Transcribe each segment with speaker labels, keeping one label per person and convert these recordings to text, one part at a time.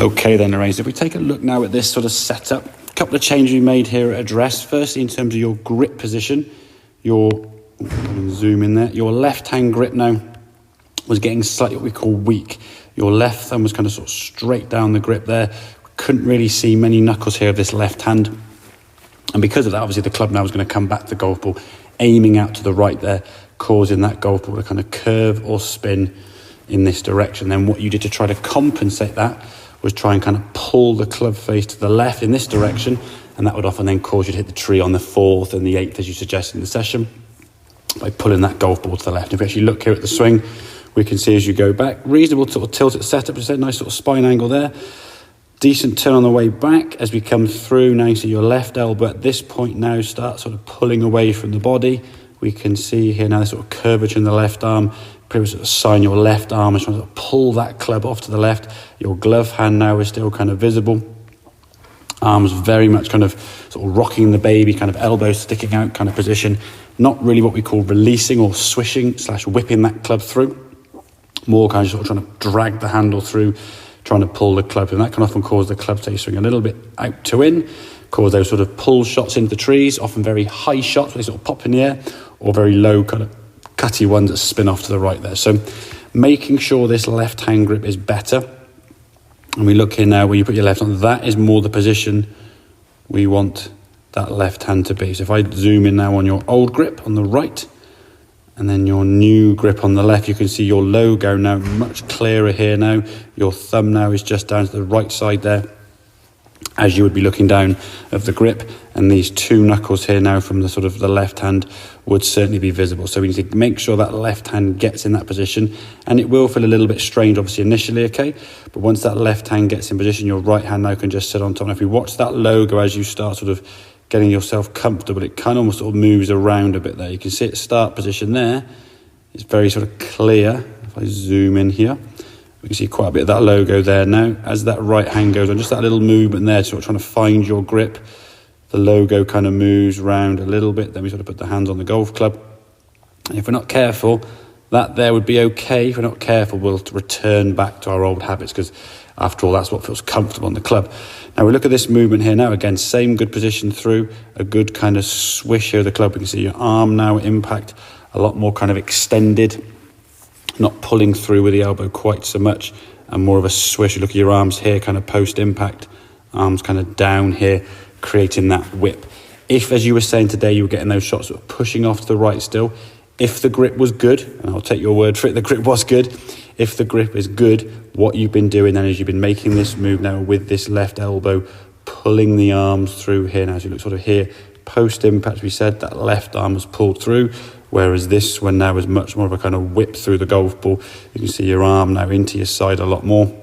Speaker 1: Okay then, Lorraine, so if we take a look now at this sort of setup, a couple of changes we made here at address. Firstly, in terms of your grip position, zoom in there, your left hand grip now was getting slightly what we call weak. Your left thumb was kind of sort of straight down the grip there. We couldn't really see many knuckles here of this left hand. And because of that, obviously the club now was going to come back to the golf ball, aiming out to the right there, causing that golf ball to kind of curve or spin in this direction. Then what you did to try to compensate that was try and kind of pull the club face to the left in this direction, and that would often then cause you to hit the tree on the 4th and the 8th, as you suggested in the session, by pulling that golf ball to the left. If we actually look here at the swing, we can see as you go back, reasonable sort of tilt at setup, as I said, nice sort of spine angle there. Decent turn on the way back as we come through. Now you see your left elbow at this point now start sort of pulling away from the body. We can see here now the sort of curvature in the left arm. Pretty much sort of sign your left arm as trying to pull that club off to the left. Your glove hand now is still kind of visible. Arms very much kind of sort of rocking the baby, kind of elbows sticking out kind of position. Not really what we call releasing or swishing / whipping that club through. More kind of sort of trying to drag the handle through, trying to pull the club, and that can often cause the club to swing a little bit out to in, cause those sort of pull shots into the trees, often very high shots where they sort of pop in the air, or very low kind of cutty ones that spin off to the right there. So making sure this left hand grip is better. And we look here now where you put your left on, that is more the position we want that left hand to be. So if I zoom in now on your old grip on the right, and then your new grip on the left, you can see your logo now much clearer here now. Your thumb now is just down to the right side there, as you would be looking down of the grip. And these two knuckles here now from the sort of the left hand would certainly be visible. So we need to make sure that left hand gets in that position. And it will feel a little bit strange, obviously, initially, okay? But once that left hand gets in position, your right hand now can just sit on top. And if we watch that logo as you start sort of getting yourself comfortable, it kind of almost sort of moves around a bit there. You can see it start position there. It's very sort of clear. If I zoom in here, we can see quite a bit of that logo there now. As that right hand goes on, just that little movement there, sort of trying to find your grip. The logo kind of moves around a little bit. Then we sort of put the hands on the golf club. And if we're not careful, that there would be okay. If we're not careful, we'll return back to our old habits, because after all, that's what feels comfortable on the club. Now we look at this movement here now. Again, same good position through, a good kind of swish here of the club. We can see your arm now impact a lot more kind of extended, not pulling through with the elbow quite so much, and more of a swish. You look at your arms here, kind of post impact, arms kind of down here, creating that whip. If, as you were saying today, you were getting those shots sort of pushing off to the right still, if the grip was good, and I'll take your word for it, the grip was good. If the grip is good, what you've been doing then is you've been making this move now with this left elbow, pulling the arms through here. Now, as you look sort of here, post impact, we said that left arm was pulled through, whereas this one now is much more of a kind of whip through the golf ball. You can see your arm now into your side a lot more,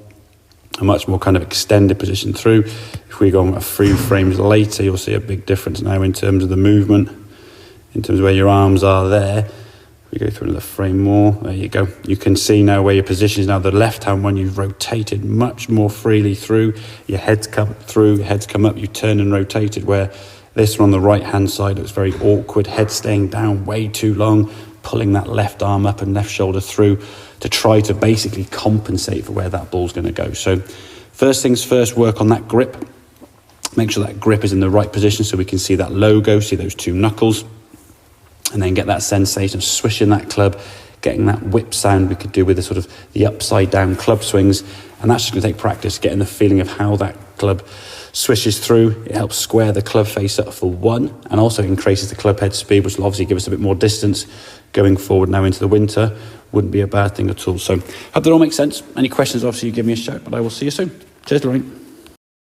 Speaker 1: a much more kind of extended position through. If we go on a few frames later, you'll see a big difference now in terms of the movement, in terms of where your arms are there. We go through another frame more. There you go. You can see now where your position is now. The left hand one, you've rotated much more freely through. Your head's come through, head's come up, you turn and rotated, where this one on the right hand side looks very awkward. Head staying down way too long, pulling that left arm up and left shoulder through to try to basically compensate for where that ball's going to go. So first things first, work on that grip. Make sure that grip is in the right position so we can see that logo, see those two knuckles. And then get that sensation of swishing that club, getting that whip sound we could do with the sort of the upside down club swings. And that's just going to take practice, getting the feeling of how that club swishes through. It helps square the club face up for one, and also increases the club head speed, which will obviously give us a bit more distance going forward now into the winter. Wouldn't be a bad thing at all. So hope that all makes sense. Any questions, obviously, you give me a shout, but I will see you soon. Cheers, Lorraine.